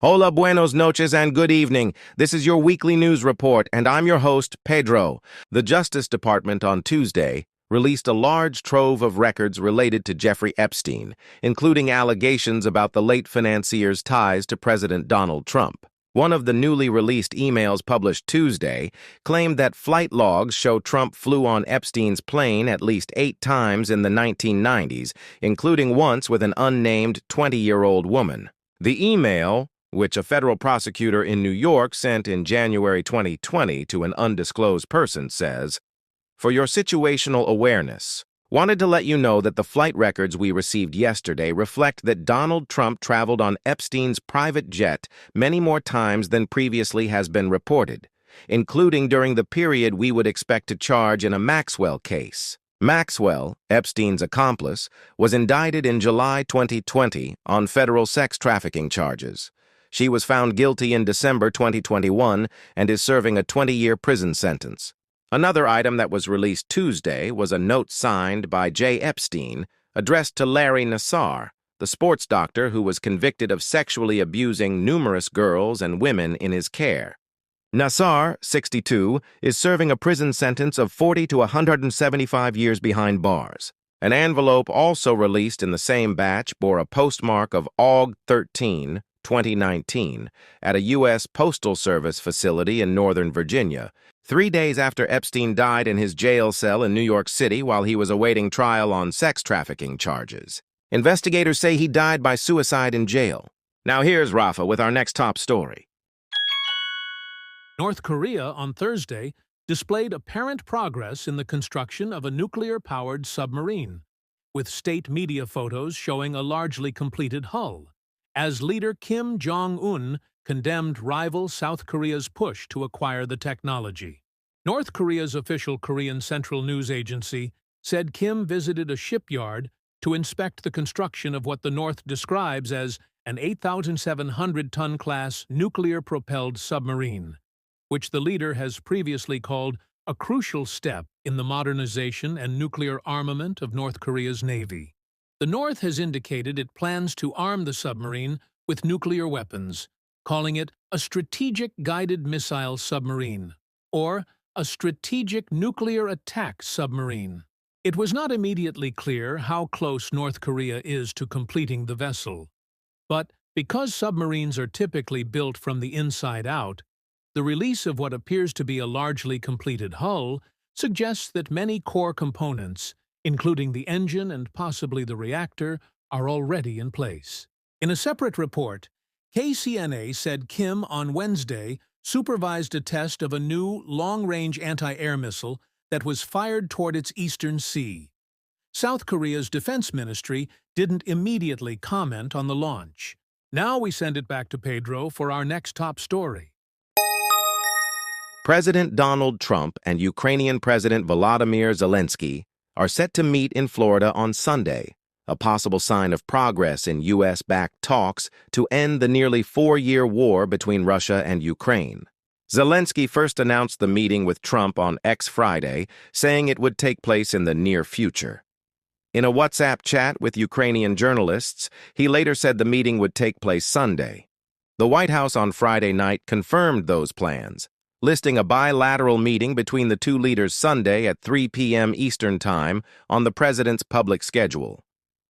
Hola, buenos noches, and good evening. This is your weekly news report, and I'm your host, Pedro. The Justice Department on Tuesday released a large trove of records related to Jeffrey Epstein, including allegations about the late financier's ties to President Donald Trump. One of the newly released emails published Tuesday claimed that flight logs show Trump flew on Epstein's plane at least 8 times in the 1990s, including once with an unnamed 20-year-old woman. The email, which a federal prosecutor in New York sent in January 2020 to an undisclosed person, says, "For your situational awareness, wanted to let you know that the flight records we received yesterday reflect that Donald Trump traveled on Epstein's private jet many more times than previously has been reported, including during the period we would expect to charge in a Maxwell case." Maxwell, Epstein's accomplice, was indicted in July 2020 on federal sex trafficking charges. She was found guilty in December 2021 and is serving a 20-year prison sentence. Another item that was released Tuesday was a note signed by J. Epstein, addressed to Larry Nassar, the sports doctor who was convicted of sexually abusing numerous girls and women in his care. Nassar, 62, is serving a prison sentence of 40 to 175 years behind bars. An envelope also released in the same batch bore a postmark of Aug 13, 2019, at a U.S. Postal Service facility in Northern Virginia, 3 days after Epstein died in his jail cell in New York City while he was awaiting trial on sex trafficking charges. Investigators say he died by suicide in jail. Now here's Rafa with our next top story. North Korea on Thursday displayed apparent progress in the construction of a nuclear-powered submarine, with state media photos showing a largely completed hull, as leader Kim Jong-un condemned rival South Korea's push to acquire the technology. North Korea's official Korean Central News Agency said Kim visited a shipyard to inspect the construction of what the North describes as an 8,700-ton class nuclear-propelled submarine, which the leader has previously called a crucial step in the modernization and nuclear armament of North Korea's Navy. The North has indicated it plans to arm the submarine with nuclear weapons, calling it a strategic guided missile submarine, or a strategic nuclear attack submarine. It was not immediately clear how close North Korea is to completing the vessel, but because submarines are typically built from the inside out, the release of what appears to be a largely completed hull suggests that many core components, including the engine and possibly the reactor, are already in place. In a separate report, KCNA said Kim on Wednesday supervised a test of a new long-range anti-air missile that was fired toward its eastern sea. South Korea's defense ministry didn't immediately comment on the launch. Now we send it back to Pedro for our next top story. President Donald Trump and Ukrainian President Volodymyr Zelensky are set to meet in Florida on Sunday, a possible sign of progress in U.S.-backed talks to end the nearly 4-year war between Russia and Ukraine. Zelensky first announced the meeting with Trump on X Friday, saying it would take place in the near future. In a WhatsApp chat with Ukrainian journalists, he later said the meeting would take place Sunday. The White House on Friday night confirmed those plans, listing a bilateral meeting between the two leaders Sunday at 3 p.m. Eastern Time on the president's public schedule.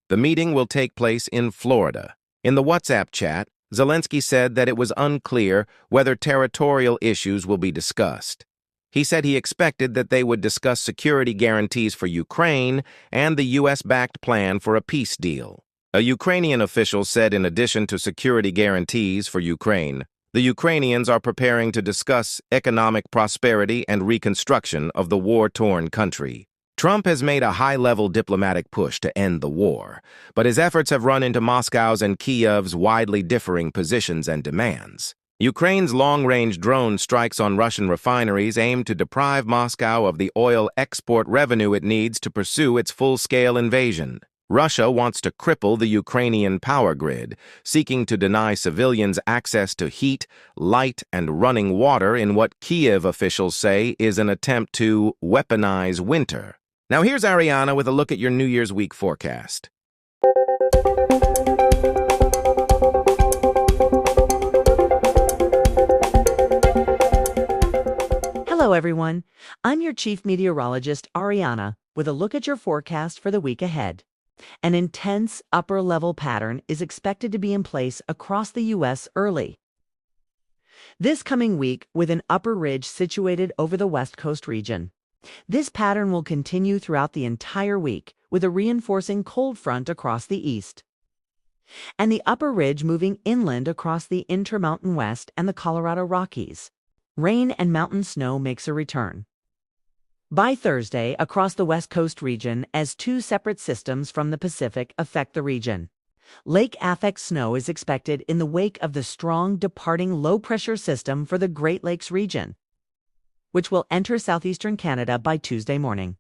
The meeting will take place in Florida. In the WhatsApp chat, Zelensky said that it was unclear whether territorial issues will be discussed. He said he expected that they would discuss security guarantees for Ukraine and the U.S.-backed plan for a peace deal. A Ukrainian official said in addition to security guarantees for Ukraine, the Ukrainians are preparing to discuss economic prosperity and reconstruction of the war-torn country. Trump has made a high-level diplomatic push to end the war, but his efforts have run into Moscow's and Kiev's widely differing positions and demands. Ukraine's long-range drone strikes on Russian refineries aim to deprive Moscow of the oil export revenue it needs to pursue its full-scale invasion. Russia wants to cripple the Ukrainian power grid, seeking to deny civilians access to heat, light, and running water in what Kiev officials say is an attempt to weaponize winter. Now here's Ariana with a look at your New Year's week forecast. Hello, everyone. I'm your chief meteorologist, Ariana, with a look at your forecast for the week ahead. An intense upper-level pattern is expected to be in place across the U.S. early this coming week with an upper ridge situated over the West Coast region. This pattern will continue throughout the entire week with a reinforcing cold front across the east, and the upper ridge moving inland across the Intermountain West and the Colorado Rockies. Rain and mountain snow makes a return by Thursday across the West Coast region as two separate systems from the Pacific affect the region. Lake affect snow is expected in the wake of the strong departing low-pressure system for the Great Lakes region, which will enter southeastern Canada by Tuesday morning.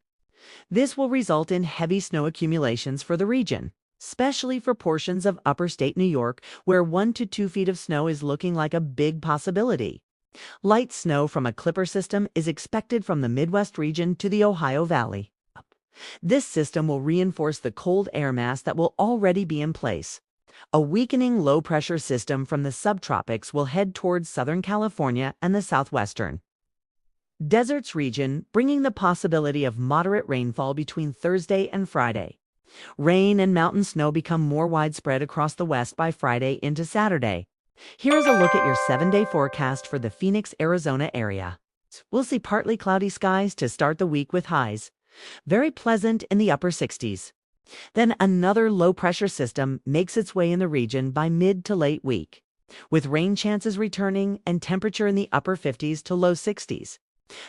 This will result in heavy snow accumulations for the region, especially for portions of upper state New York, where 1 to 2 feet of snow is looking like a big possibility. Light snow from a clipper system is expected from the Midwest region to the Ohio Valley. This system will reinforce the cold air mass that will already be in place. A weakening low-pressure system from the subtropics will head towards Southern California and the southwestern deserts region, bringing the possibility of moderate rainfall between Thursday and Friday. Rain and mountain snow become more widespread across the west by Friday into Saturday. Here's a look at your 7-day forecast for the Phoenix, Arizona area. We'll see partly cloudy skies to start the week with highs very pleasant in the upper 60s. Then another low-pressure system makes its way in the region by mid to late week, with rain chances returning and temperature in the upper 50s to low 60s.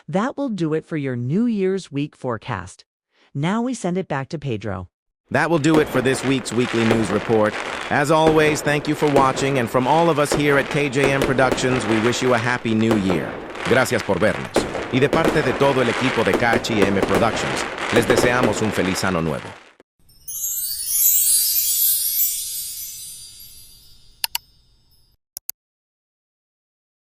That will do it for your New Year's week forecast. Now we send it back to Pedro. That will do it for this week's weekly news report. As always, thank you for watching, and from all of us here at KJM Productions, we wish you a happy new year. Gracias por vernos. Y de parte de todo el equipo de XXII Productions, les deseamos un feliz año nuevo.